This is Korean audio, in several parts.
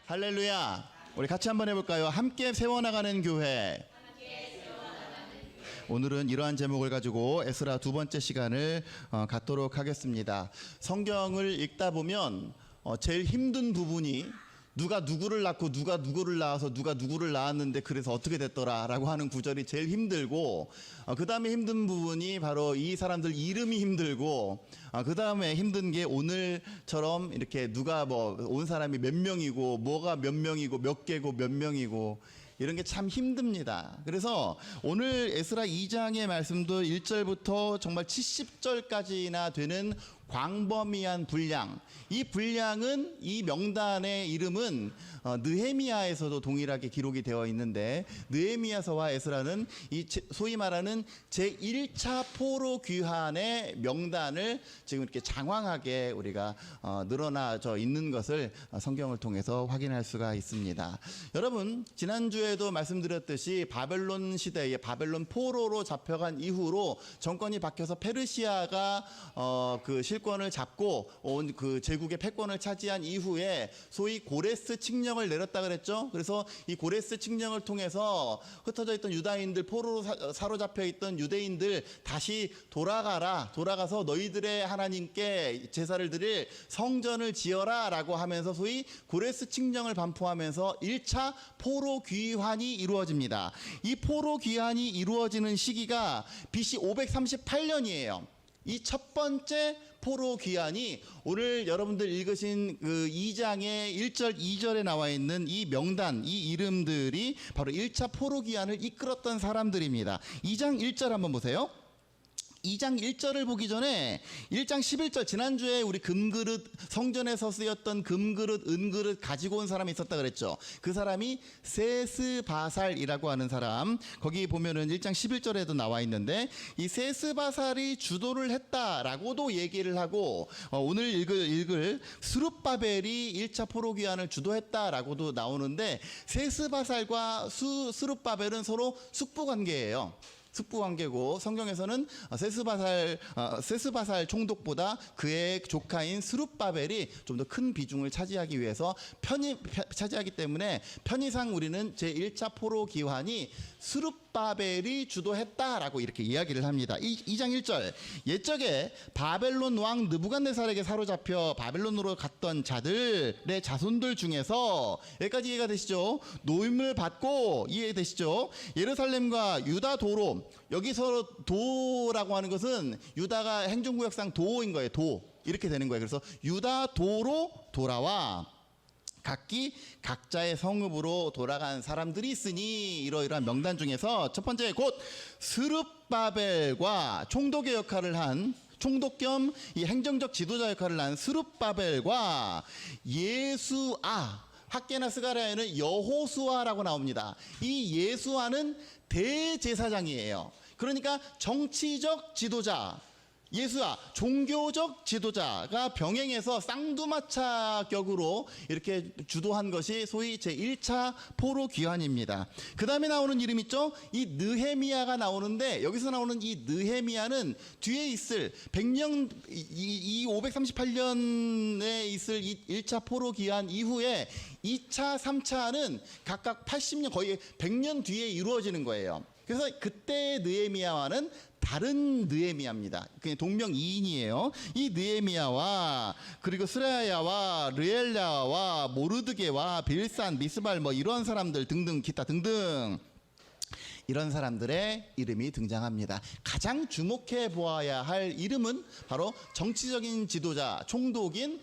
할렐루야. 우리 같이 한번 해볼까요? 함께 세워나가는 교회. 오늘은 이러한 제목을 가지고 에스라 두 번째 시간을 갖도록 하겠습니다. 성경을 읽다 보면 제일 힘든 부분이 누가 누구를 낳고 누가 누구를 낳아서 누가 누구를 낳았는데 그래서 어떻게 됐더라 라고 하는 구절이 제일 힘들고, 그 다음에 힘든 부분이 바로 이 사람들 이름이 힘들고, 그 다음에 힘든 게 오늘처럼 이렇게 누가 온 사람이 몇 명이고 뭐가 몇 명이고 몇 개고 몇 명이고 이런 게 참 힘듭니다. 그래서 오늘 에스라 2장의 말씀도 1절부터 정말 70절까지나 되는 광범위한 분량, 이 분량은, 이 명단의 이름은 느헤미야에서도 동일하게 기록이 되어 있는데, 느헤미야서와 에스라는 이 소위 말하는 제1차 포로 귀환의 명단을 지금 이렇게 장황하게 우리가 늘어나져 있는 것을 성경을 통해서 확인할 수가 있습니다. 여러분, 지난주에도 말씀드렸듯이 바벨론 시대에 바벨론 포로로 잡혀간 이후로 정권이 바뀌어서 페르시아가 그 실권을 잡고 온 그 제국의 패권을 차지한 이후에 소위 고레스 칙령을 내렸다 그랬죠. 그래서 이 고레스 칙령을 통해서 흩어져 있던 유다인들, 포로로 사로잡혀 있던 유대인들 다시 돌아가서 너희들의 하나님께 제사를 드릴 성전을 지어라 라고 하면서 소위 고레스 칙령을 반포하면서 1차 포로 귀환이 이루어집니다. 이 포로 귀환이 이루어지는 시기가 BC 538년이에요. 이 첫 번째 포로 귀환이 오늘 여러분들 읽으신 그 2장의 1절 2절에 나와 있는 이 명단, 이 이름들이 바로 1차 포로 귀환을 이끌었던 사람들입니다. 2장 1절 한번 보세요. 2장 1절을 보기 전에 1장 11절, 지난주에 우리 금그릇, 성전에서 쓰였던 금그릇, 은그릇 가지고 온 사람이 있었다 그랬죠. 그 사람이 세스바살이라고 하는 사람, 거기 보면은 1장 11절에도 나와 있는데, 이 세스바살이 주도를 했다라고도 얘기를 하고, 오늘 읽을 스룹바벨이 1차 포로귀환을 주도했다라고도 나오는데, 세스바살과 스룹바벨은 서로 숙부관계예요. 숙부관계고, 성경에서는 세스바살 총독보다 그의 조카인 스룹바벨이 좀 더 큰 비중을 차지하기 위해서 차지하기 때문에 편의상 우리는 제1차 포로 귀환이 스룹바벨이 주도했다라고 이렇게 이야기를 합니다. 2장 1절, 옛적에 바벨론 왕 느부갓네살에게 사로잡혀 바벨론으로 갔던 자들의 자손들 중에서, 여기까지 이해가 되시죠? 노임을 받고, 이해되시죠? 예루살렘과 유다 도로, 여기서 도라고 하는 것은 유다가 행정구역상 도인 거예요. 도, 이렇게 되는 거예요. 그래서 유다 도로 돌아와 각기 각자의 성읍으로 돌아간 사람들이 있으니, 이러이러한 명단 중에서 첫 번째, 곧 스룹바벨과 총독의 역할을 한, 총독 겸 이 행정적 지도자 역할을 한 스룹바벨과 예수아, 학개나 스가랴에는 여호수아라고 나옵니다. 이 예수아는 대제사장이에요. 그러니까 정치적 지도자, 예수아, 종교적 지도자가 병행해서 쌍두마차격으로 이렇게 주도한 것이 소위 제1차 포로 귀환입니다. 그 다음에 나오는 이름 있죠? 이 느헤미야가 나오는데, 여기서 나오는 이 느헤미야는 뒤에 있을 100년, 이 538년에 있을 이 1차 포로 귀환 이후에 2차, 3차는 각각 80년, 거의 100년 뒤에 이루어지는 거예요. 그래서 그때의 느헤미야와는 다른 느헤미야입니다. 그냥 동명이인이에요. 이 느헤미야와, 그리고 스라야와 르엘야와 모르드게와 빌산, 미스발, 이런 사람들 등등, 기타 등등, 이런 사람들의 이름이 등장합니다. 가장 주목해 보아야 할 이름은 바로 정치적인 지도자, 총독인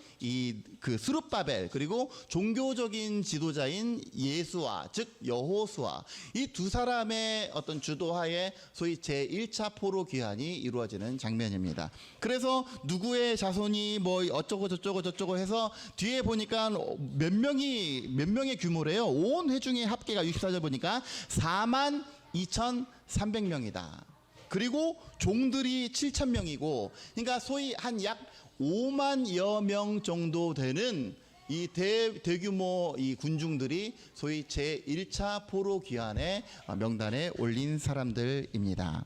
그 스룹바벨, 그리고 종교적인 지도자인 예수아, 즉 여호수아, 이 두 사람의 어떤 주도하에 소위 제1차 포로 귀환이 이루어지는 장면입니다. 그래서 누구의 자손이 어쩌고 저쩌고 해서 뒤에 보니까 몇 명의 규모래요. 온 회중의 합계가 64절 보니까 42,300명이다. 그리고 종들이 7,000명이고, 그러니까 소위 한 약 5만여 명 정도 되는 이 대규모 이 군중들이 소위 제1차 포로 귀환의 명단에 올린 사람들입니다.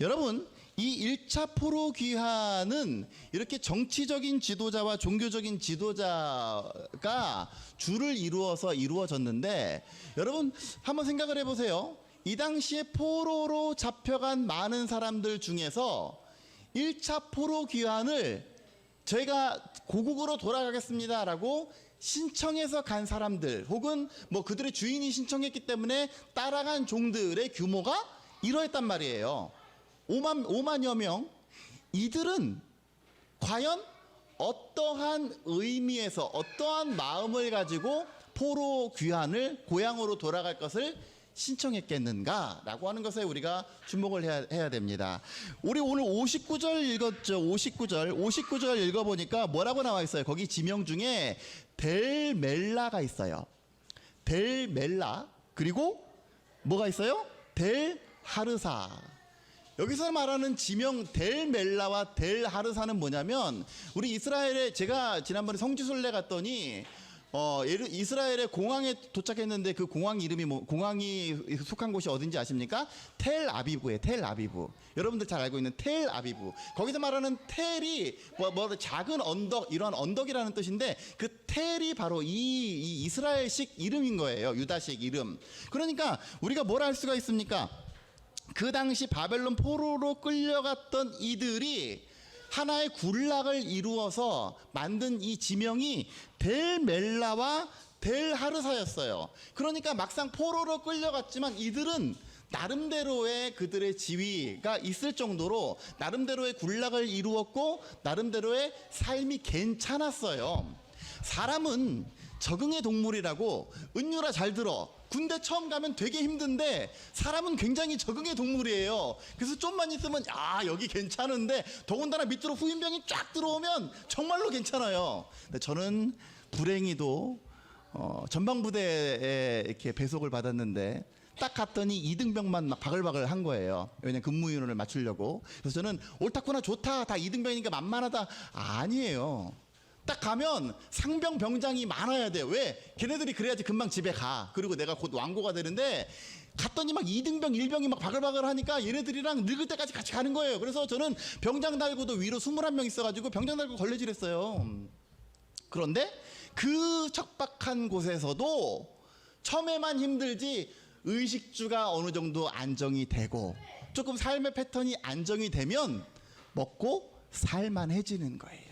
여러분, 이 1차 포로 귀환은 이렇게 정치적인 지도자와 종교적인 지도자가 줄을 이루어서 이루어졌는데, 여러분 한번 생각을 해보세요. 이 당시에 포로로 잡혀간 많은 사람들 중에서 1차 포로 귀환을 저희가 고국으로 돌아가겠습니다라고 신청해서 간 사람들, 혹은 뭐 그들의 주인이 신청했기 때문에 따라간 종들의 규모가 이러했단 말이에요. 5만여 명. 이들은 과연 어떠한 의미에서 어떠한 마음을 가지고 포로 귀환을 고향으로 돌아갈 것을 신청했겠는가라고 하는 것에 우리가 주목을 해야 됩니다. 우리 오늘 59절 읽었죠. 59절 읽어보니까 뭐라고 나와 있어요? 거기 지명 중에 델멜라가 있어요. 델멜라. 그리고 뭐가 있어요? 델하르사. 여기서 말하는 지명 델멜라와 델하르사는 뭐냐면, 우리 이스라엘에, 제가 지난번에 성지순례 갔더니 이스라엘의 공항에 도착했는데 그 공항 이름이 공항이 속한 곳이 어딘지 아십니까? 텔아비브예요. 텔아비브. 여러분들 잘 알고 있는 텔아비브. 거기서 말하는 텔이 작은 언덕, 이런 언덕이라는 뜻인데, 그 텔이 바로 이 이스라엘식 이름인 거예요. 유다식 이름. 그러니까 우리가 뭘 할 수가 있습니까? 그 당시 바벨론 포로로 끌려갔던 이들이 하나의 군락을 이루어서 만든 이 지명이 델멜라와 델하르사였어요. 그러니까 막상 포로로 끌려갔지만 이들은 나름대로의 그들의 지위가 있을 정도로 나름대로의 군락을 이루었고 나름대로의 삶이 괜찮았어요. 사람은 적응의 동물이라고, 은유라 잘 들어. 군대 처음 가면 되게 힘든데 사람은 굉장히 적응의 동물이에요. 그래서 좀만 있으면 여기 괜찮은데, 더군다나 밑으로 후임병이 쫙 들어오면 정말로 괜찮아요. 근데 저는 불행히도 전방부대에 이렇게 배속을 받았는데 딱 갔더니 2등병만 막 바글바글 한 거예요. 왜냐면 근무인원을 맞추려고. 그래서 저는 옳다구나, 좋다, 다 2등병이니까 만만하다. 아니에요. 딱 가면 상병 병장이 많아야 돼요. 왜? 걔네들이 그래야지 금방 집에 가. 그리고 내가 곧 왕고가 되는데, 갔더니 막 2등병 1병이 막 바글바글 하니까 얘네들이랑 늙을 때까지 같이 가는 거예요. 그래서 저는 병장 달고도 위로 21명 있어가지고 병장 달고 걸레질했어요. 그런데 그 척박한 곳에서도 처음에만 힘들지 의식주가 어느 정도 안정이 되고 조금 삶의 패턴이 안정이 되면 먹고 살만해지는 거예요.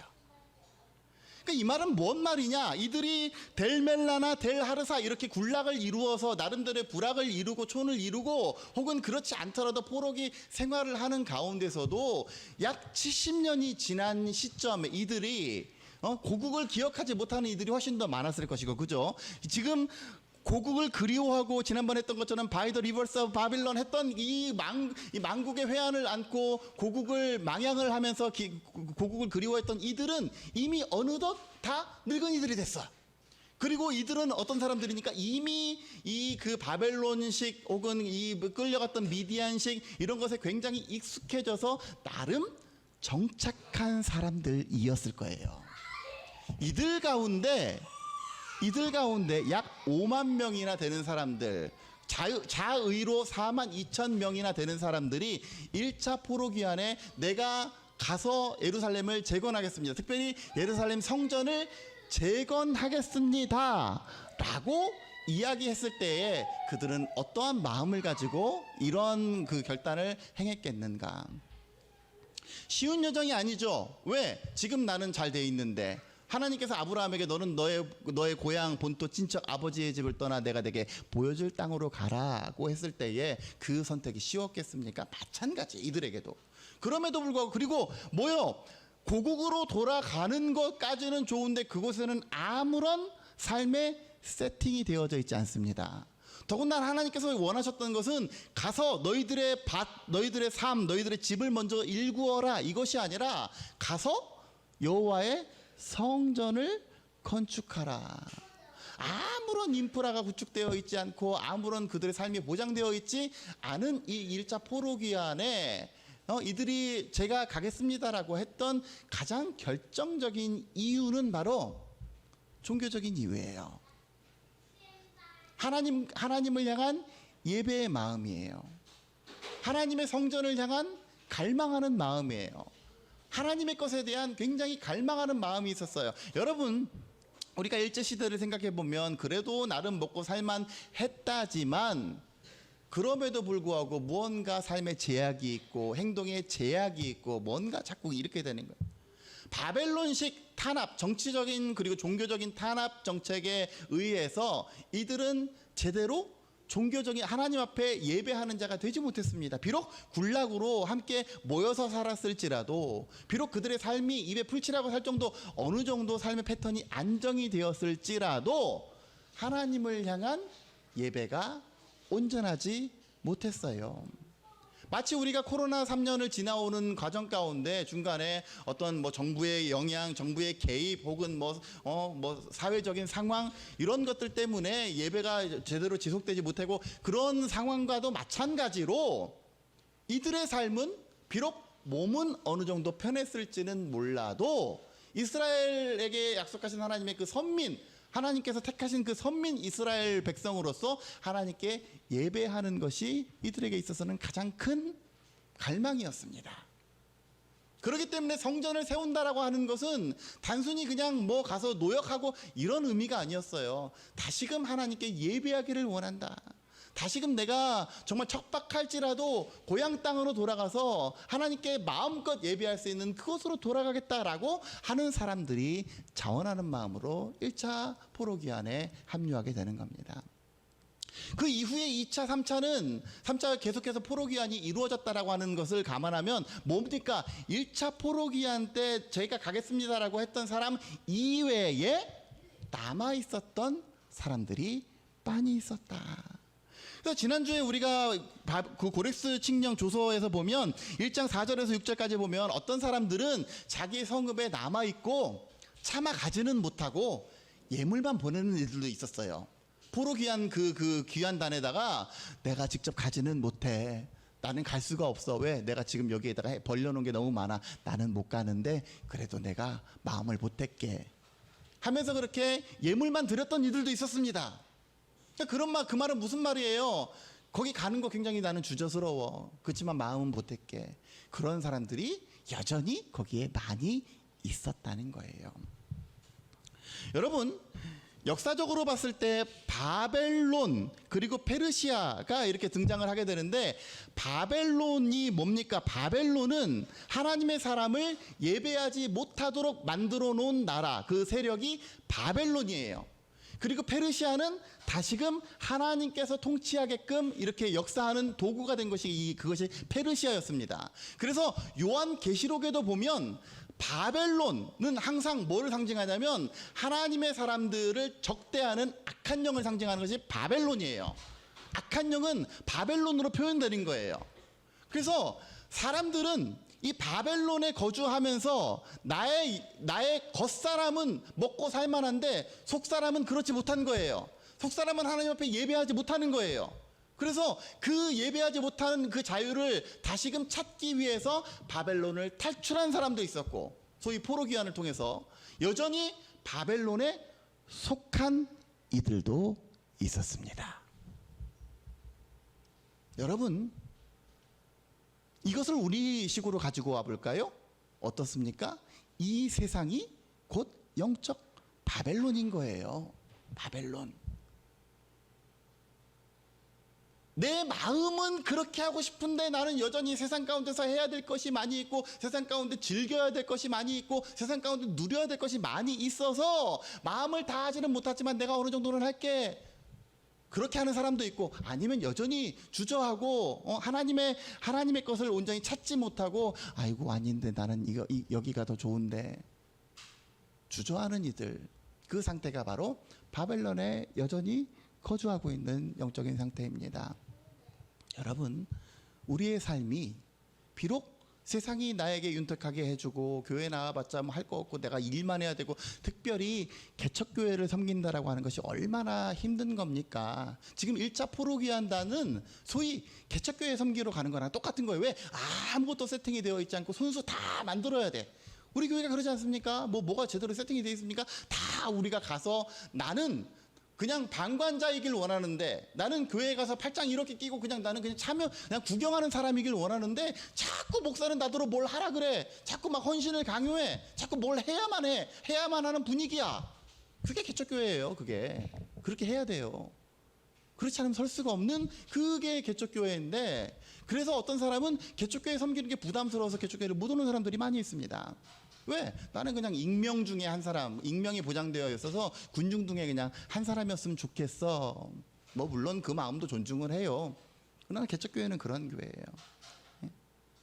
이 말은 뭔 말이냐? 이들이 델멜라나 델하르사 이렇게 군락을 이루어서 나름대로의 부락을 이루고 촌을 이루고, 혹은 그렇지 않더라도 포로기 생활을 하는 가운데서도 약 70년이 지난 시점에 이들이 고국을 기억하지 못하는 이들이 훨씬 더 많았을 것이고, 그죠? 지금 고국을 그리워하고 지난번에 했던 것처럼 바이 더 리버스 오브 바빌론 했던 이 망국의 회한을 안고 고국을 망향을 하면서 고국을 그리워했던 이들은 이미 어느덧 다 늙은이들이 됐어. 그리고 이들은 어떤 사람들이니까 이미 이 그 바벨론식 혹은 이 끌려갔던 미디안식 이런 것에 굉장히 익숙해져서 나름 정착한 사람들이었을 거예요. 이들 가운데 약 5만 명이나 되는 사람들, 자의로 4만 2천 명이나 되는 사람들이 1차 포로 귀환에 내가 가서 예루살렘을 재건하겠습니다. 특별히 예루살렘 성전을 재건하겠습니다 라고 이야기했을 때에 그들은 어떠한 마음을 가지고 이런 그 결단을 행했겠는가? 쉬운 여정이 아니죠. 왜? 지금 나는 잘 돼 있는데, 하나님께서 아브라함에게 너는 너의 고향 본토 친척 아버지의 집을 떠나 내가 내게 보여줄 땅으로 가라고 했을 때에 그 선택이 쉬웠겠습니까? 마찬가지 이들에게도. 그럼에도 불구하고, 그리고 고국으로 돌아가는 것까지는 좋은데 그곳에는 아무런 삶의 세팅이 되어져 있지 않습니다. 더군다나 하나님께서 원하셨던 것은 가서 너희들의 밭, 너희들의 삶, 너희들의 집을 먼저 일구어라, 이것이 아니라 가서 여호와의 성전을 건축하라. 아무런 인프라가 구축되어 있지 않고 아무런 그들의 삶이 보장되어 있지 않은 이 1차 포로 귀환에 이들이 제가 가겠습니다라고 했던 가장 결정적인 이유는 바로 종교적인 이유예요. 하나님을 향한 예배의 마음이에요. 하나님의 성전을 향한 갈망하는 마음이에요. 하나님의 것에 대한 굉장히 갈망하는 마음이 있었어요. 여러분, 우리가 일제시대를 생각해 보면 그래도 나름 먹고 살만 했다지만 그럼에도 불구하고 무언가 삶의 제약이 있고 행동에 제약이 있고 뭔가 자꾸 이렇게 되는 거예요. 바벨론식 탄압, 정치적인 그리고 종교적인 탄압 정책에 의해서 이들은 제대로 종교적인 하나님 앞에 예배하는 자가 되지 못했습니다. 비록 굴락으로 함께 모여서 살았을지라도, 비록 그들의 삶이 입에 풀칠하고 살 정도 어느 정도 삶의 패턴이 안정이 되었을지라도 하나님을 향한 예배가 온전하지 못했어요. 마치 우리가 코로나 3년을 지나오는 과정 가운데 중간에 어떤 정부의 영향, 정부의 개입 혹은 사회적인 상황 이런 것들 때문에 예배가 제대로 지속되지 못하고 그런 상황과도 마찬가지로 이들의 삶은 비록 몸은 어느 정도 편했을지는 몰라도 이스라엘에게 약속하신 하나님의 그 선민, 하나님께서 택하신 그 선민 이스라엘 백성으로서 하나님께 예배하는 것이 이들에게 있어서는 가장 큰 갈망이었습니다. 그렇기 때문에 성전을 세운다라고 하는 것은 단순히 그냥 가서 노역하고 이런 의미가 아니었어요. 다시금 하나님께 예배하기를 원한다. 다시금 내가 정말 척박할지라도 고향 땅으로 돌아가서 하나님께 마음껏 예배할 수 있는 그곳으로 돌아가겠다라고 하는 사람들이 자원하는 마음으로 1차 포로기한에 합류하게 되는 겁니다. 그 이후에 2차, 3차가 계속해서 포로기한이 이루어졌다라고 하는 것을 감안하면 뭡니까? 1차 포로기한 때 저희가 가겠습니다라고 했던 사람 이외에 남아있었던 사람들이 많이 있었다. 그래서 지난주에 우리가 그 고렉스 칙령 조서에서 보면 1장 4절에서 6절까지 보면 어떤 사람들은 자기 성읍에 남아있고 차마 가지는 못하고 예물만 보내는 일들도 있었어요. 포로귀한 그 귀환단에다가 내가 직접 가지는 못해. 나는 갈 수가 없어. 왜? 내가 지금 여기에다가 벌려놓은 게 너무 많아. 나는 못 가는데 그래도 내가 마음을 보탤게 하면서 그렇게 예물만 드렸던 이들도 있었습니다. 그 말은 무슨 말이에요? 거기 가는 거 굉장히 나는 주저스러워. 그렇지만 마음은 보탤게. 그런 사람들이 여전히 거기에 많이 있었다는 거예요. 여러분, 역사적으로 봤을 때 바벨론 그리고 페르시아가 이렇게 등장을 하게 되는데, 바벨론이 뭡니까? 바벨론은 하나님의 사람을 예배하지 못하도록 만들어 놓은 나라, 그 세력이 바벨론이에요. 그리고 페르시아는 다시금 하나님께서 통치하게끔 이렇게 역사하는 도구가 된 것이 그것이 페르시아였습니다. 그래서 요한계시록에도 보면 바벨론은 항상 뭐를 상징하냐면 하나님의 사람들을 적대하는 악한 영을 상징하는 것이 바벨론이에요. 악한 영은 바벨론으로 표현되는 거예요. 그래서 사람들은 이 바벨론에 거주하면서 나의 겉사람은 먹고 살만한데 속사람은 그렇지 못한 거예요. 속사람은 하나님 앞에 예배하지 못하는 거예요. 그래서 그 예배하지 못하는 그 자유를 다시금 찾기 위해서 바벨론을 탈출한 사람도 있었고, 소위 포로기한을 통해서 여전히 바벨론에 속한 이들도 있었습니다. 여러분, 이것을 우리식으로 가지고 와볼까요? 어떻습니까? 이 세상이 곧 영적 바벨론인 거예요. 바벨론. 내 마음은 그렇게 하고 싶은데 나는 여전히 세상 가운데서 해야 될 것이 많이 있고, 세상 가운데 즐겨야 될 것이 많이 있고, 세상 가운데 누려야 될 것이 많이 있어서 마음을 다하지는 못하지만 내가 어느 정도는 할게. 그렇게 하는 사람도 있고, 아니면 여전히 주저하고 하나님의 것을 온전히 찾지 못하고, 아이고 아닌데 나는 여기가 더 좋은데 주저하는 이들, 그 상태가 바로 바벨론에 여전히 거주하고 있는 영적인 상태입니다. 여러분, 우리의 삶이 비록 세상이 나에게 윤택하게 해주고 교회 나와봤자 할 거 없고 내가 일만 해야 되고, 특별히 개척교회를 섬긴다라고 하는 것이 얼마나 힘든 겁니까? 지금 1차 포로기한단은 소위 개척교회 섬기러 가는 거랑 똑같은 거예요. 왜? 아무것도 세팅이 되어 있지 않고 손수 다 만들어야 돼. 우리 교회가 그러지 않습니까? 뭐가 제대로 세팅이 되어 있습니까? 다 우리가 가서 나는 그냥 방관자이길 원하는데, 나는 교회에 가서 팔짱 이렇게 끼고 그냥 나는 그냥 그냥 구경하는 사람이길 원하는데, 자꾸 목사는 나더러 뭘 하라 그래. 자꾸 막 헌신을 강요해. 자꾸 뭘 해야만 해. 해야만 하는 분위기야. 그게 개척교회예요. 그게 그렇게 해야 돼요. 그렇지 않으면 설 수가 없는 그게 개척교회인데, 그래서 어떤 사람은 개척교회 섬기는 게 부담스러워서 개척교회를 못 오는 사람들이 많이 있습니다. 왜? 나는 그냥 익명 중에 한 사람, 익명이 보장되어 있어서 군중 중에 그냥 한 사람이었으면 좋겠어. 뭐 물론 그 마음도 존중을 해요. 그러나 개척교회는 그런 교회예요.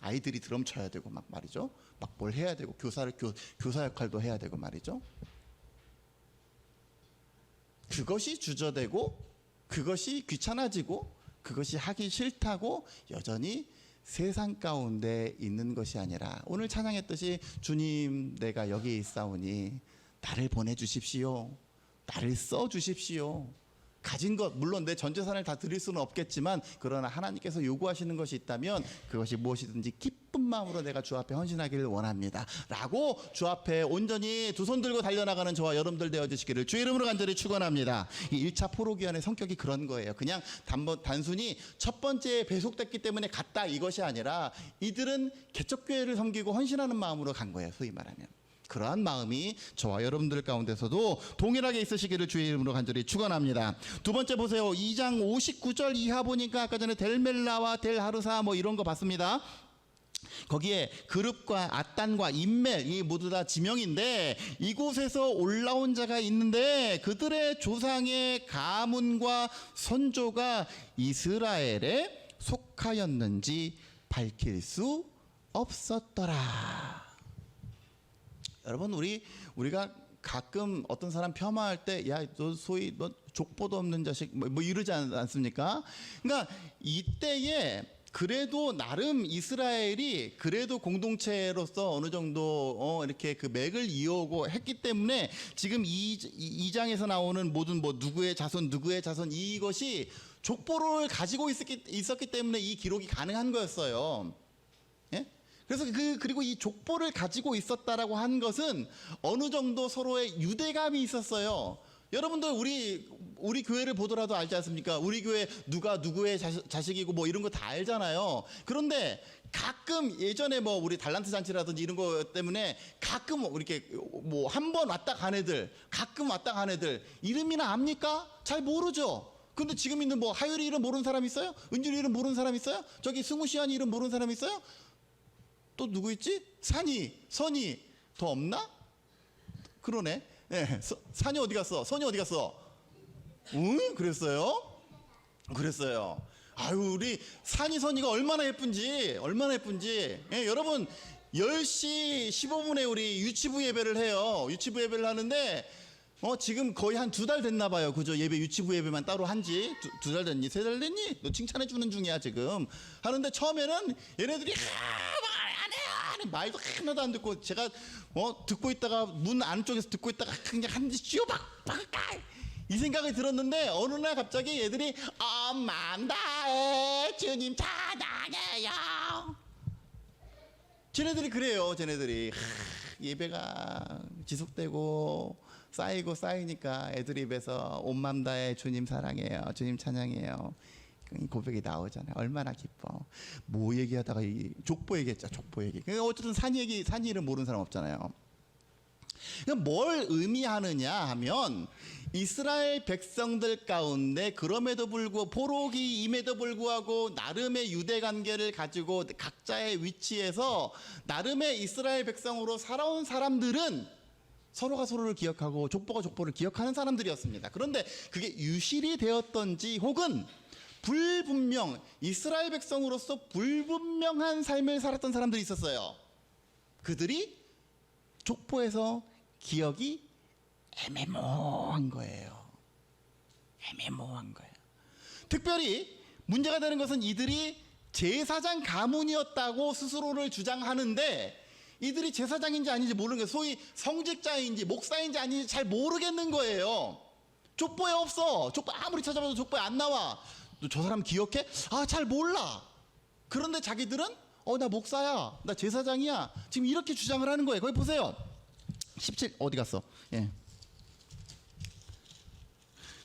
아이들이 드럼 쳐야 되고 막 말이죠. 막 뭘 해야 되고 교사 역할도 해야 되고 말이죠. 그것이 주저되고 그것이 귀찮아지고 그것이 하기 싫다고 여전히 세상 가운데 있는 것이 아니라, 오늘 찬양했듯이 주님 내가 여기 있사오니 나를 보내주십시오. 나를 써주십시오. 가진 것, 물론 내 전 재산을 다 드릴 수는 없겠지만, 그러나 하나님께서 요구하시는 것이 있다면 그것이 무엇이든지 기쁜 마음으로 내가 주 앞에 헌신하기를 원합니다 라고 주 앞에 온전히 두 손 들고 달려나가는 저와 여러분들 되어주시기를 주 이름으로 간절히 축원합니다. 이 1차 포로기원의 성격이 그런 거예요. 그냥 단순히 첫 번째에 배속됐기 때문에 갔다 이것이 아니라, 이들은 개척교회를 섬기고 헌신하는 마음으로 간 거예요. 소위 말하면 그러한 마음이 저와 여러분들 가운데서도 동일하게 있으시기를 주의 이름으로 간절히 축원합니다. 두 번째 보세요. 2장 59절 이하 보니까 아까 전에 델멜라와 델하르사 뭐 이런 거 봤습니다. 거기에 그룹과 아단과 임멜, 이 모두 다 지명인데, 이곳에서 올라온 자가 있는데 그들의 조상의 가문과 선조가 이스라엘에 속하였는지 밝힐 수 없었더라. 여러분, 우리가 가끔 어떤 사람 폄하할 때, 야, 너 소위 너 족보도 없는 자식 뭐 이러지 않습니까? 그러니까 이때에 그래도 나름 이스라엘이 그래도 공동체로서 어느 정도 이렇게 그 맥을 이어오고 했기 때문에 지금 이 장에서 나오는 모든 뭐 누구의 자손 이것이 족보를 가지고 있었기 때문에 이 기록이 가능한 거였어요. 예? 그래서 그리고 이 족보를 가지고 있었다라고 한 것은 어느 정도 서로의 유대감이 있었어요. 여러분들 우리 교회를 보더라도 알지 않습니까? 우리 교회 누가 누구의 자식이고 뭐 이런 거 다 알잖아요. 그런데 가끔 예전에 뭐 우리 달란트 잔치라든지 이런 거 때문에 가끔 이렇게 뭐 한 번 왔다 간 애들, 가끔 왔다 간 애들 이름이나 압니까? 잘 모르죠. 근데 지금 있는 뭐 하율이 이름 모르는 사람 있어요? 은준이 이름 모르는 사람 있어요? 저기 승우시안이 이름 모르는 사람 있어요? 또 누구 있지? 선이 더 없나? 그러네. 예, 산이 어디 갔어? 선이 어디 갔어? 응? 그랬어요? 아유, 우리 선이가 얼마나 예쁜지. 예, 여러분 10시 15분에 우리 유치부 예배를 해요. 유치부 예배를 하는데 지금 거의 한 2달 됐나 봐요. 그죠? 유치부 예배만 따로 한지 2달 됐니? 3달 됐니? 너 칭찬해 주는 중이야 지금. 하는데 처음에는 얘네들이 말도 하나도 안 듣고, 제가 듣고 있다가 문 안쪽에서 듣고 있다가 그냥 한지 쥐어박 이 생각이 들었는데, 어느 날 갑자기 얘들이 엄만다에 주님 찬양해요. 쟤네들이 그래요. 예배가 지속되고 쌓이니까 애들 입에서 온맘다에 주님 사랑해요, 주님 찬양해요, 고백이 나오잖아요. 얼마나 기뻐. 뭐 얘기하다가 족보 얘기했죠. 족보 얘기. 어쨌든 산 이름 모르는 사람 없잖아요. 뭘 의미하느냐 하면, 이스라엘 백성들 가운데 그럼에도 불구하고 포로기임에도 불구하고 나름의 유대 관계를 가지고 각자의 위치에서 나름의 이스라엘 백성으로 살아온 사람들은 서로가 서로를 기억하고 족보가 족보를 기억하는 사람들이었습니다. 그런데 그게 유실이 되었던지 혹은 불분명, 이스라엘 백성으로서 불분명한 삶을 살았던 사람들이 있었어요. 그들이 족보에서 기억이 애매모호한 거예요. 특별히 문제가 되는 것은 이들이 제사장 가문이었다고 스스로를 주장하는데, 이들이 제사장인지 아닌지 모르는 거예요. 소위 성직자인지 목사인지 아닌지 잘 모르겠는 거예요. 족보에 없어. 족보 아무리 찾아봐도 족보에 안 나와. 저 사람 기억해? 잘 몰라. 그런데 자기들은 나 목사야, 나 제사장이야, 지금 이렇게 주장을 하는 거예요. 거기 보세요. 17 어디 갔어? 예.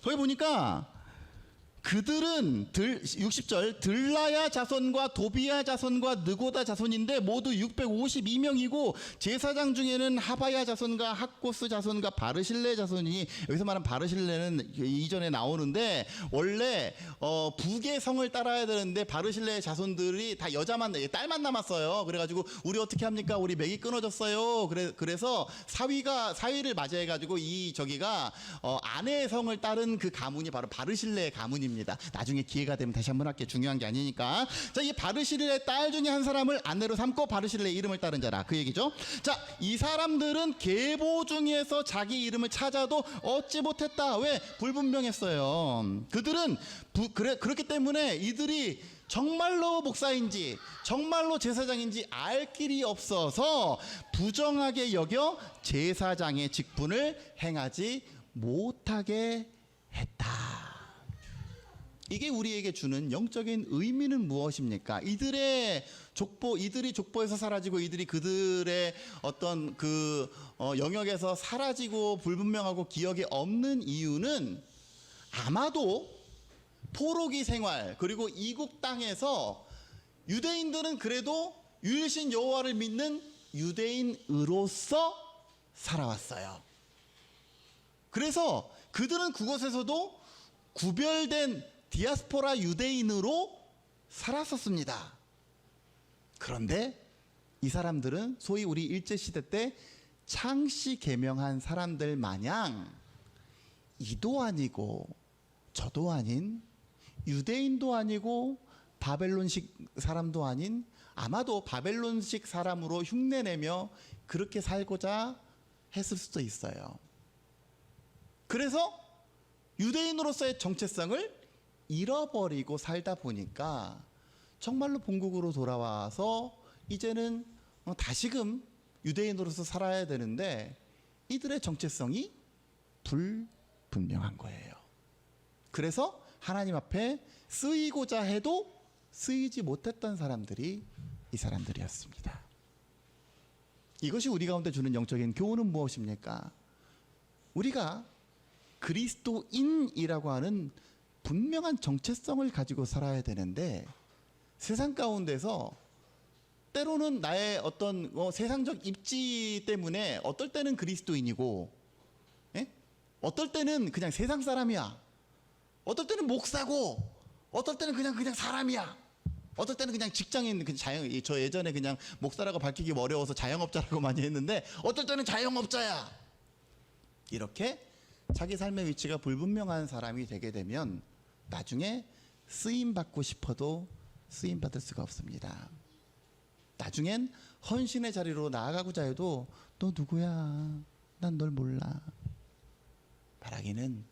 거기 보니까 그들은 60절 들라야 자손과 도비야 자손과 느고다 자손인데 모두 652명이고 제사장 중에는 하바야 자손과 학고스 자손과 바르실레 자손이니, 여기서 말하는 바르실레는 이전에 나오는데 원래 북의 성을 따라야 되는데 바르실레 자손들이 다 딸만 남았어요. 그래가지고 우리 어떻게 합니까? 우리 맥이 끊어졌어요. 그래서 사위를 맞이해가지고 이 저기가 아내의 성을 따른 그 가문이 바로 바르실레 가문입니다. 나중에 기회가 되면 다시 한번 할게. 중요한 게 아니니까. 자, 이 바르실레의 딸 중에 한 사람을 아내로 삼고 바르실레의 이름을 따른 자라, 그 얘기죠. 자, 이 사람들은 계보 중에서 자기 이름을 찾아도 얻지 못했다. 왜? 불분명했어요. 그들은 그렇기 때문에 이들이 정말로 목사인지 정말로 제사장인지 알 길이 없어서 부정하게 여겨 제사장의 직분을 행하지 못하게 했다. 이게 우리에게 주는 영적인 의미는 무엇입니까? 이들이 족보에서 사라지고 이들이 그들의 어떤 영역에서 사라지고 불분명하고 기억에 없는 이유는 아마도 포로기 생활, 그리고 이국 땅에서 유대인들은 그래도 유일신 여호와를 믿는 유대인으로서 살아왔어요. 그래서 그들은 그곳에서도 구별된 디아스포라 유대인으로 살았었습니다. 그런데 이 사람들은 소위 우리 일제시대 때 창씨 개명한 사람들 마냥 이도 아니고 저도 아닌, 유대인도 아니고 바벨론식 사람도 아닌, 아마도 바벨론식 사람으로 흉내내며 그렇게 살고자 했을 수도 있어요. 그래서 유대인으로서의 정체성을 잃어버리고 살다 보니까 정말로 본국으로 돌아와서 이제는 다시금 유대인으로서 살아야 되는데 이들의 정체성이 불분명한 거예요. 그래서 하나님 앞에 쓰이고자 해도 쓰이지 못했던 사람들이 이 사람들이었습니다. 이것이 우리 가운데 주는 영적인 교훈은 무엇입니까? 우리가 그리스도인이라고 하는 분명한 정체성을 가지고 살아야 되는데 세상 가운데서 때로는 나의 어떤 세상적 입지 때문에 어떨 때는 그리스도인이고, 어떨 때는 그냥 세상 사람이야, 어떨 때는 목사고, 어떨 때는 그냥 사람이야, 어떨 때는 그냥 직장인, 저 예전에 그냥 목사라고 밝히기 어려워서 자영업자라고 많이 했는데 어떨 때는 자영업자야. 이렇게 자기 삶의 위치가 불분명한 사람이 되게 되면 나중에 쓰임받고 싶어도 쓰임받을 수가 없습니다. 나중엔 헌신의 자리로 나아가고자 해도 너 누구야? 난 널 몰라. 바라기는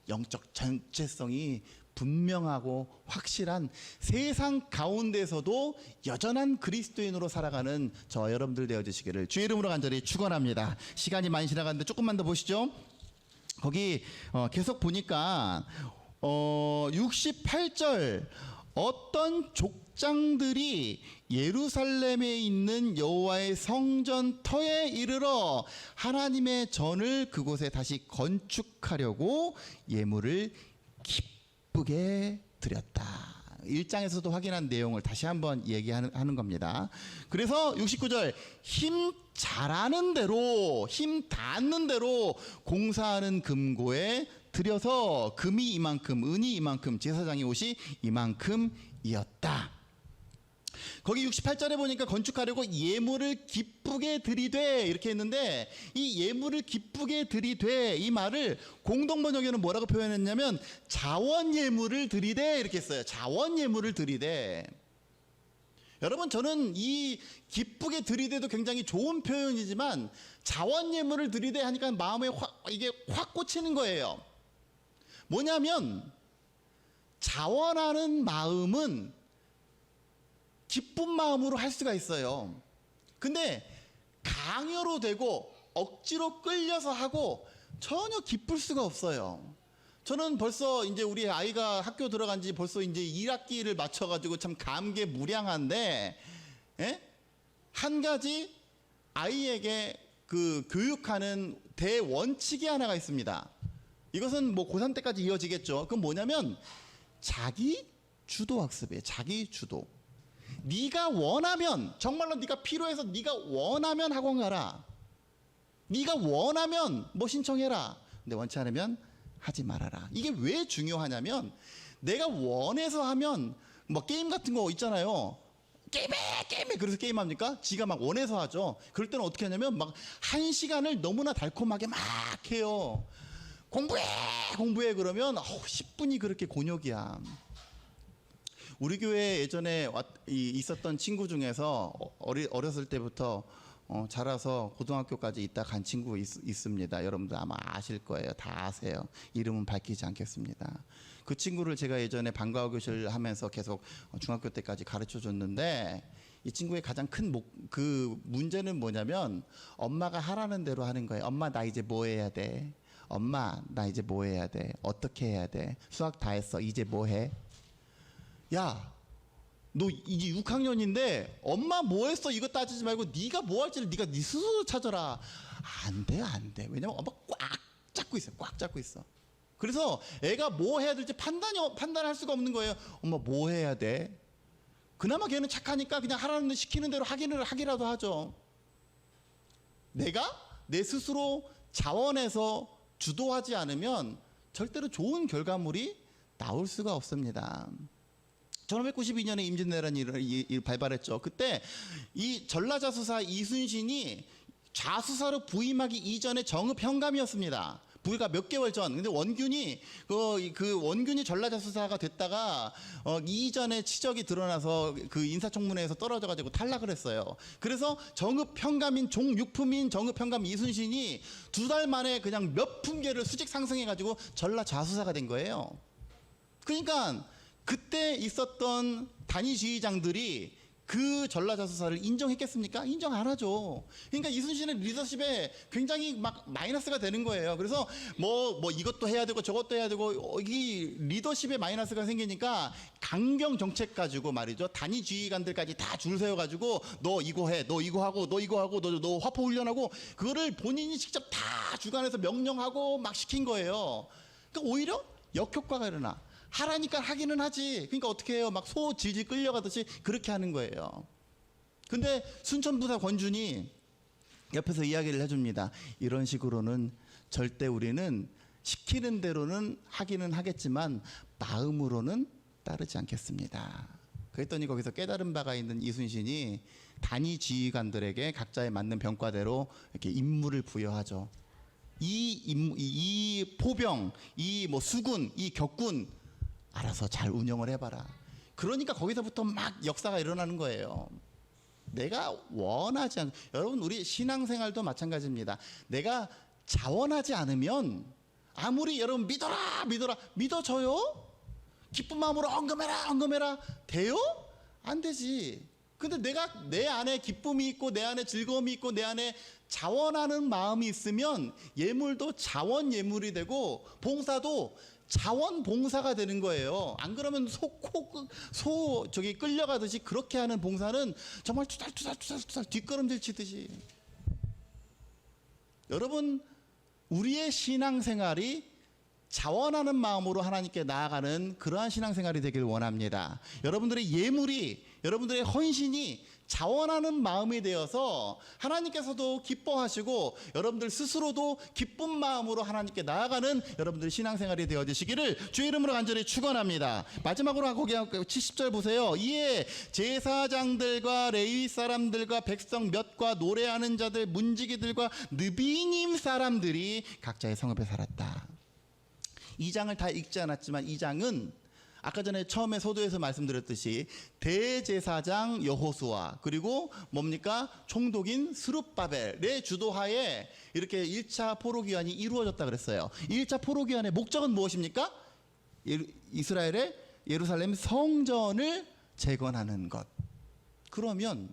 영적 정체성이 분명하고 확실한 세상 가운데서도 여전한 그리스도인으로 살아가는 저 여러분들 되어주시기를 주의 이름으로 간절히 축원합니다. 시간이 많이 지나갔는데 조금만 더 보시죠. 거기 계속 보니까 68절 어떤 족장들이 예루살렘에 있는 여호와의 성전 터에 이르러 하나님의 전을 그곳에 다시 건축하려고 예물을 기쁘게 드렸다. 1장에서도 확인한 내용을 다시 한번 얘기하는 겁니다. 그래서 69절 힘 잘하는 대로, 힘 닿는 대로 공사하는 금고에 드려서 금이 이만큼, 은이 이만큼, 제사장의 옷이 이만큼이었다. 거기 68절에 보니까 건축하려고 예물을 기쁘게 드리되 이렇게 했는데, 이 예물을 기쁘게 드리되 이 말을 공동번역에는 뭐라고 표현했냐면 자원 예물을 드리되 이렇게 했어요. 자원 예물을 드리되. 여러분, 저는 이 기쁘게 드리되도 굉장히 좋은 표현이지만 자원 예물을 드리되 하니까 마음에 이게 확 꽂히는 거예요. 뭐냐면 자원하는 마음은 기쁜 마음으로 할 수가 있어요. 근데 강요로 되고 억지로 끌려서 하고 전혀 기쁠 수가 없어요. 저는 벌써 이제 우리 아이가 학교 들어간 지 벌써 이제 1학기를 맞춰가지고 참 감개무량한데, 한 가지 아이에게 그 교육하는 대원칙이 하나가 있습니다. 이것은 뭐 고3 때까지 이어지겠죠. 그건 뭐냐면 자기 주도 학습이에요. 자기 주도. 네가 원하면, 정말로 네가 필요해서 네가 원하면 학원 가라. 네가 원하면 뭐 신청해라. 근데 원치 않으면 하지 말아라. 이게 왜 중요하냐면 내가 원해서 하면 뭐 게임 같은 거 있잖아요. 게임해 그래서 게임합니까? 지가 막 원해서 하죠. 그럴 때는 어떻게 하냐면 막 1시간을 너무나 달콤하게 막 해요. 공부해 그러면 10분이 그렇게 곤욕이야. 우리 교회에 예전에 있었던 친구 중에서 어렸을 때부터 자라서 고등학교까지 있다 간 친구 있습니다. 여러분들 아마 아실 거예요. 다 아세요. 이름은 밝히지 않겠습니다. 그 친구를 제가 예전에 방과후 교실 하면서 계속 중학교 때까지 가르쳐 줬는데, 이 친구의 가장 큰 그 문제는 뭐냐면 엄마가 하라는 대로 하는 거예요. 엄마 나 이제 뭐 해야 돼? 엄마 나 이제 뭐 해야 돼? 어떻게 해야 돼? 수학 다 했어. 이제 뭐 해? 야, 너 이제 6학년인데 엄마 뭐 했어 이거 따지지 말고 네가 뭐 할지를 네가 네 스스로 찾아라. 안 돼. 왜냐면 엄마 꽉 잡고 있어. 그래서 애가 뭐 해야 될지 판단할 수가 없는 거예요. 엄마 뭐 해야 돼? 그나마 걔는 착하니까 그냥 하라는 데 시키는 대로 하기라도 하죠. 내가 내 스스로 자원해서 주도하지 않으면 절대로 좋은 결과물이 나올 수가 없습니다. 1592년에 임진왜란이 발발했죠. 그때 이 전라자수사 이순신이 자수사로 부임하기 이전에 정읍 현감이었습니다. 불과 몇 개월 전. 근데 원균이 그 원균이 전라자수사가 됐다가 이전에 치적이 드러나서 그 인사청문회에서 떨어져가지고 탈락을 했어요. 그래서 정읍 현감인 종육품인 정읍 현감 이순신이 2달 만에 그냥 몇 품계를 수직 상승해가지고 전라자수사가 된 거예요. 그러니까 그때 있었던 단위 지휘장들이 그 전라자수사를 인정했겠습니까? 인정 안 하죠. 그러니까 이순신의 리더십에 굉장히 막 마이너스가 되는 거예요. 그래서 뭐 이것도 해야 되고 저것도 해야 되고 이 리더십에 마이너스가 생기니까 강경 정책 가지고 말이죠. 단위 지휘관들까지 다 줄 세워가지고 너 이거 해, 너 이거 하고, 너 이거 하고, 너 화포 훈련하고, 그거를 본인이 직접 다 주관해서 명령하고 막 시킨 거예요. 그러니까 오히려 역효과가 일어나. 하라니까 하기는 하지. 그러니까 어떻게 해요? 막 소 질질 끌려가듯이 그렇게 하는 거예요. 근데 순천부사 권준이 옆에서 이야기를 해줍니다. 이런 식으로는 절대 우리는 시키는 대로는 하기는 하겠지만 마음으로는 따르지 않겠습니다. 그랬더니 거기서 깨달은 바가 있는 이순신이 단위 지휘관들에게 각자에 맞는 병과대로 이렇게 임무를 부여하죠. 이 포병, 이 뭐 수군, 이 격군 알아서 잘 운영을 해봐라. 그러니까 거기서부터 막 역사가 일어나는 거예요. 내가 원하지 않, 여러분 우리 신앙생활도 마찬가지입니다. 내가 자원하지 않으면 아무리 여러분 믿어줘요? 기쁜 마음으로 언금해라 돼요? 안 되지. 근데 내가 내 안에 기쁨이 있고 내 안에 즐거움이 있고 내 안에 자원하는 마음이 있으면 예물도 자원 예물이 되고 봉사도 자원 봉사가 되는 거예요. 안 그러면 소 끌려가듯이 그렇게 하는 봉사는 정말 투덜 뒷걸음질 치듯이. 여러분 우리의 신앙생활이 자원하는 마음으로 하나님께 나아가는 그러한 신앙생활이 되길 원합니다. 여러분들의 예물이, 여러분들의 헌신이 자원하는 마음이 되어서 하나님께서도 기뻐하시고 여러분들 스스로도 기쁜 마음으로 하나님께 나아가는 여러분들 신앙생활이 되어지시기를 주의 이름으로 간절히 축원합니다. 마지막으로 거기 70절 보세요. 이에 제사장들과 레위 사람들과 백성 몇과 노래하는 자들 문지기들과 느비님 사람들이 각자의 성읍에 살았다. 이 장을 다 읽지 않았지만 이 장은 아까 전에 처음에 소도에서 말씀드렸듯이 대제사장 여호수아 그리고 뭡니까? 총독인 스룹바벨의 주도하에 이렇게 1차 포로기환이 이루어졌다 그랬어요. 1차 포로기환의 목적은 무엇입니까? 이스라엘의 예루살렘 성전을 재건하는 것. 그러면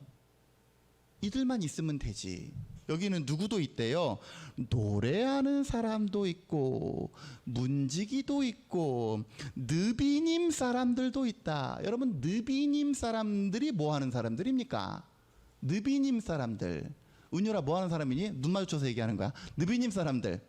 이들만 있으면 되지. 여기는 누구도 있대요. 노래하는 사람도 있고 문지기도 있고 느비님 사람들도 있다. 여러분 느비님 사람들이 뭐 하는 사람들입니까? 느비님 사람들. 은유라 뭐 하는 사람이니? 눈 마주쳐서 얘기하는 거야. 느비님 사람들.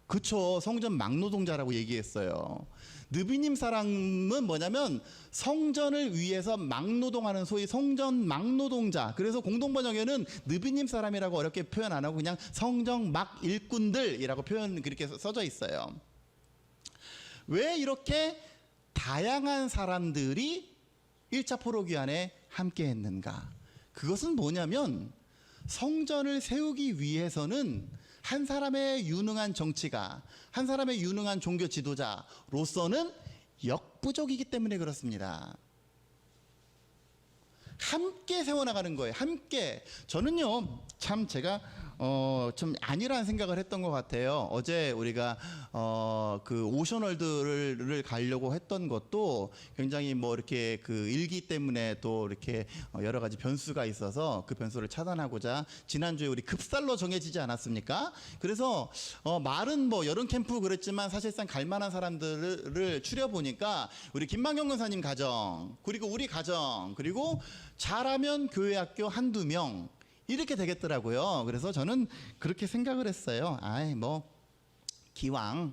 그쵸. 성전 막노동자라고 얘기했어요. 느비님 사람은 뭐냐면 성전을 위해서 막노동하는 소위 성전 막노동자. 그래서 공동번역에는 느비님 사람이라고 어렵게 표현 안 하고 그냥 성전 막 일꾼들이라고 표현 그렇게 써져 있어요. 왜 이렇게 다양한 사람들이 1차 포로기한에 함께 했는가? 그것은 뭐냐면 성전을 세우기 위해서는 한 사람의 유능한 정치가, 한 사람의 유능한 종교 지도자로서는 역부족이기 때문에 그렇습니다. 함께 세워나가는 거예요. 함께. 저는요, 참 제가 좀 아니라는 생각을 했던 것 같아요. 어제 우리가 그 오션월드를 가려고 했던 것도 굉장히 뭐 이렇게 그 일기 때문에 또 이렇게 여러 가지 변수가 있어서 그 변수를 차단하고자 지난주에 우리 급살로 정해지지 않았습니까? 그래서 말은 뭐 여름 캠프 그랬지만 사실상 갈 만한 사람들을 추려보니까 우리 김만경 권사님 가정, 그리고 우리 가정, 그리고 잘하면 교회 학교 한두 명 이렇게 되겠더라고요. 그래서 저는 그렇게 생각을 했어요. 아이 뭐 기왕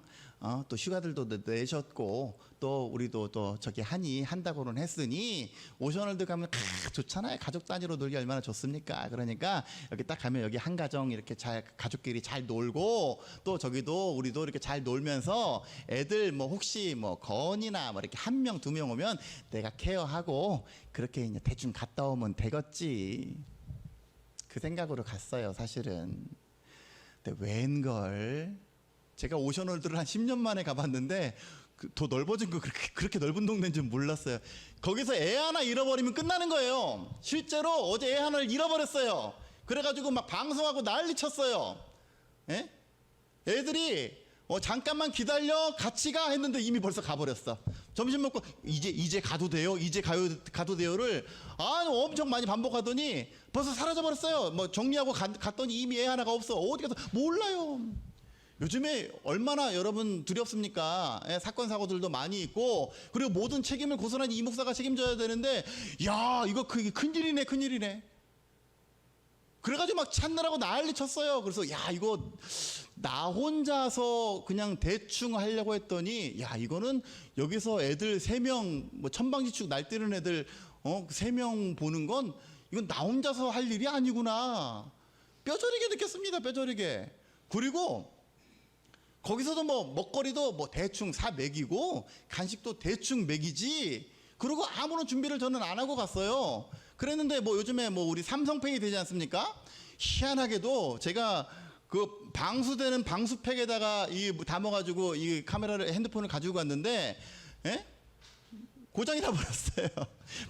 또 휴가들도 내셨고 또 우리도 또 저기 한다고는 했으니 오션월드 가면 좋잖아요. 가족 단위로 놀기 얼마나 좋습니까? 그러니까 여기 딱 가면 여기 한 가정 이렇게 잘 가족끼리 잘 놀고 또 저기도 우리도 이렇게 잘 놀면서 애들 뭐 혹시 뭐 건이나 뭐 이렇게 한 명 두 명 오면 내가 케어하고 그렇게 이제 대충 갔다 오면 되겠지. 그 생각으로 갔어요, 사실은. 근데 웬걸 제가 오션월드를 한 10년 만에 가봤는데 더 넓어진 거 그렇게 넓은 동네인 줄 몰랐어요. 거기서 애 하나 잃어버리면 끝나는 거예요. 실제로 어제 애 하나를 잃어버렸어요. 그래가지고 막 방송하고 난리 쳤어요. 예? 애들이 잠깐만 기다려 같이 가 했는데 이미 벌써 가버렸어. 점심 먹고 이제 가도 돼요? 이제 가도 돼요를 엄청 많이 반복하더니 벌써 사라져버렸어요. 뭐 정리하고 갔더니 이미 애 하나가 없어. 어디 가서 몰라요. 요즘에 얼마나 여러분 두렵습니까? 사건 사고들도 많이 있고 그리고 모든 책임을 고스란히 이 목사가 책임져야 되는데 야 이거 큰일이네. 그래가지고 막 찾느라고 난리 쳤어요. 그래서 야 이거 나 혼자서 그냥 대충 하려고 했더니 야 이거는 여기서 애들 3명 뭐 천방지축 날뛰는 애들 3명 보는 건 이건 나 혼자서 할 일이 아니구나. 뼈저리게 느꼈습니다. 뼈저리게. 그리고 거기서도 뭐 먹거리도 뭐 대충 사 먹이고 간식도 대충 먹이지. 그리고 아무런 준비를 저는 안 하고 갔어요. 그랬는데 뭐 요즘에 뭐 우리 삼성페이 되지 않습니까? 희한하게도 제가 그 방수되는 방수팩에다가 담아가지고 이 카메라를 핸드폰을 가지고 갔는데 고장이 나버렸어요.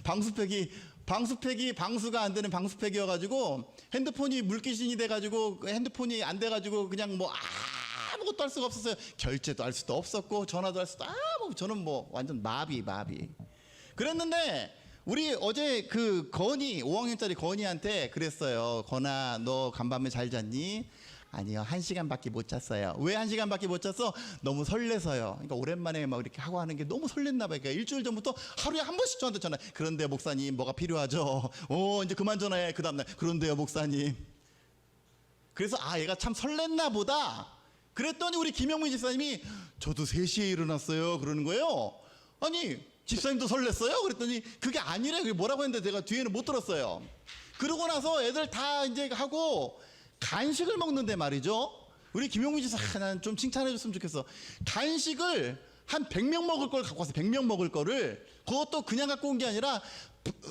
방수팩이 방수가 안 되는 방수팩이어가지고 핸드폰이 물귀신이 돼가지고 핸드폰이 안 돼가지고 그냥 뭐 아무것도 할 수가 없었어요. 결제도 할 수도 없었고 전화도 할 수도 저는 뭐 완전 마비. 그랬는데 우리 어제 그 건이 5학년짜리 건이한테 그랬어요. 건아 너 간밤에 잘 잤니? 아니요 1시간밖에 못 잤어요. 왜 1시간밖에 못 잤어? 너무 설레서요. 그러니까 오랜만에 막 이렇게 하고 하는 게 너무 설렜나 봐요. 그러니까 일주일 전부터 하루에 한 번씩 저한테 전화. 그런데 목사님 뭐가 필요하죠? 이제 그만 전화해. 그 다음날 그런데요 목사님. 그래서 얘가 참 설렜나 보다. 그랬더니 우리 김영민 집사님이 저도 3시에 일어났어요 그러는 거예요. 아니 집사님도 설렜어요? 그랬더니 그게 아니래. 그게 뭐라고 했는데 제가 뒤에는 못 들었어요. 그러고 나서 애들 다 이제 하고 간식을 먹는데 말이죠. 우리 김용민 지사 난 좀 칭찬해 줬으면 좋겠어. 간식을 한 100명 먹을 걸 갖고 와서 100명 먹을 거를 그것도 그냥 갖고 온 게 아니라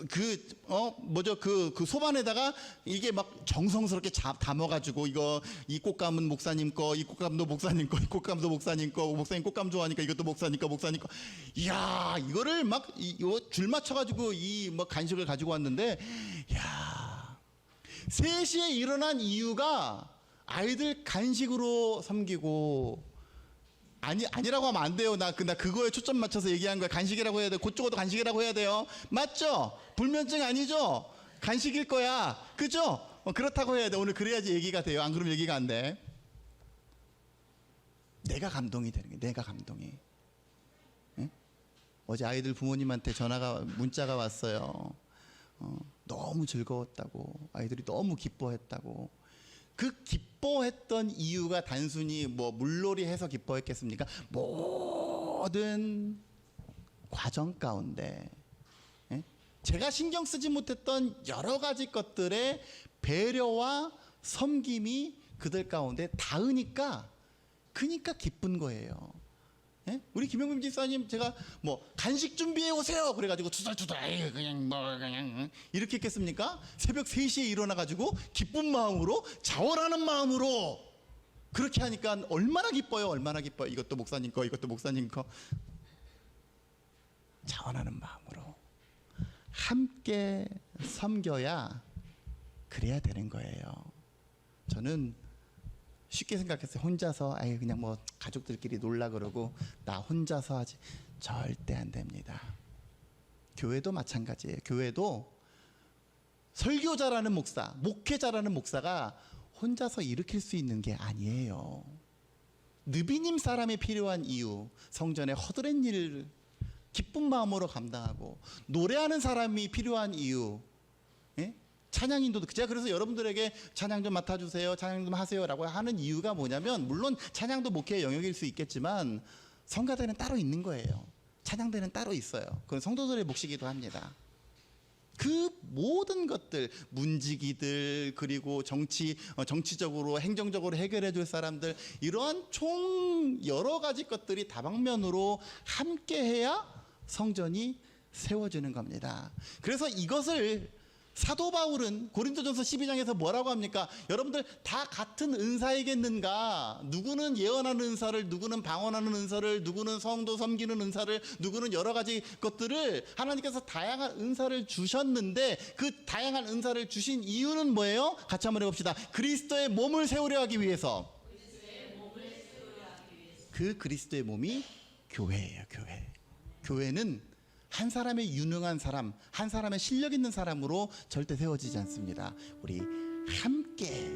그 소반에다가 이게 막 정성스럽게 담아가지고 이 꽃감은 목사님 거, 이 꽃감도 목사님 거, 이 꽃감도 목사님 거, 목사님 꽃감 좋아하니까 이것도 목사님 거. 이야 이거를 막 줄 맞춰가지고 뭐 간식을 가지고 왔는데 야 3시에 일어난 이유가 아이들 간식으로 섬기고. 아니라고 하면 안 돼요. 나 그거에 초점 맞춰서 얘기한 거야. 간식이라고 해야 돼. 그쪽도 간식이라고 해야 돼요. 맞죠? 불면증 아니죠? 간식일 거야. 그죠? 그렇다고 해야 돼. 오늘 그래야지 얘기가 돼요. 안 그러면 얘기가 안 돼. 내가 감동이 되는 게 내가 감동이. 예? 어제 아이들 부모님한테 문자가 왔어요. 너무 즐거웠다고. 아이들이 너무 기뻐했다고. 그 기뻐했던 이유가 단순히 뭐 물놀이해서 기뻐했겠습니까? 모든 과정 가운데 제가 신경 쓰지 못했던 여러 가지 것들의 배려와 섬김이 그들 가운데 닿으니까 그러니까 기쁜 거예요. 우리 김영민 집사님 제가 뭐 간식 준비해 오세요 그래가지고 투덜투덜 그냥 이렇게 했겠습니까? 새벽 3시에 일어나가지고 기쁜 마음으로 자원하는 마음으로 그렇게 하니까 얼마나 기뻐요. 얼마나 기뻐요. 이것도 목사님 거 이것도 목사님 거. 자원하는 마음으로 함께 섬겨야 그래야 되는 거예요. 저는 쉽게 생각했어요. 혼자서 그냥 뭐 가족들끼리 놀라 그러고 나 혼자서 하지. 절대 안 됩니다. 교회도 마찬가지예요. 교회도 설교자라는 목사, 목회자라는 목사가 혼자서 일으킬 수 있는 게 아니에요. 느비님 사람이 필요한 이유, 성전에 허드렛 일을 기쁜 마음으로 감당하고 노래하는 사람이 필요한 이유, 찬양 인도도 제가 그래서 여러분들에게 찬양 좀 맡아주세요, 찬양 좀 하세요라고 하는 이유가 뭐냐면 물론 찬양도 목회의 영역일 수 있겠지만 성가대는 따로 있는 거예요. 찬양대는 따로 있어요. 그건 성도들의 몫이기도 합니다. 그 모든 것들 문지기들 그리고 정치적으로 행정적으로 해결해 줄 사람들 이러한 총 여러 가지 것들이 다방면으로 함께해야 성전이 세워지는 겁니다. 그래서 이것을 사도 바울은 고린도전서 12장에서 뭐라고 합니까? 여러분들 다 같은 은사이겠는가? 누구는 예언하는 은사를, 누구는 방언하는 은사를, 누구는 성도 섬기는 은사를, 누구는 여러 가지 것들을 하나님께서 다양한 은사를 주셨는데 그 다양한 은사를 주신 이유는 뭐예요? 같이 한번 해봅시다. 그리스도의 몸을 세우려 하기 위해서. 그 그리스도의 몸이 교회예요. 교회. 교회는 한 사람의 유능한 사람, 한 사람의 실력 있는 사람으로 절대 세워지지 않습니다. 우리 함께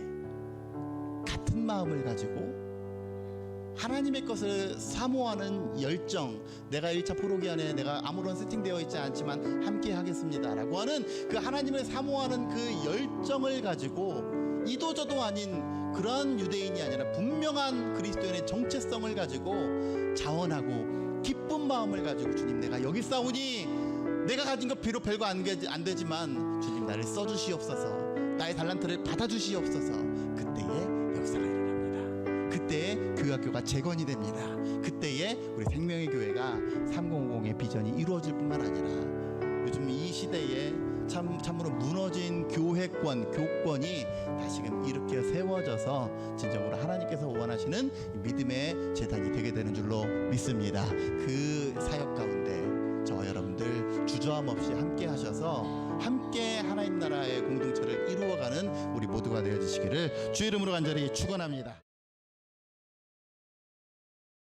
같은 마음을 가지고 하나님의 것을 사모하는 열정, 내가 1차 프로기안에 내가 아무런 세팅되어 있지 않지만 함께 하겠습니다라고 하는 그 하나님을 사모하는 그 열정을 가지고 이도저도 아닌 그러한 유대인이 아니라 분명한 그리스도인의 정체성을 가지고 자원하고 기쁜 마음을 가지고 주님 내가 여기 싸우니 내가 가진 것 비록 별거 안 되지만 주님 나를 써주시옵소서, 나의 달란트를 받아주시옵소서. 그때에 역사가 일어납니다. 그때에 교회학교가 재건이 됩니다. 그때에 우리 생명의 교회가 3050의 비전이 이루어질 뿐만 아니라 요즘 이 시대에 참으로 무너진 교권이 다시금 일으켜 세워져서 진정으로 하나님께서 원하시는 믿음의 재단이 되게 되는 줄로 믿습니다. 그 사역 가운데 저와 여러분들 주저함 없이 함께 하셔서 함께 하나님 나라의 공동체를 이루어가는 우리 모두가 되어주시기를 주의 이름으로 간절히 축원합니다.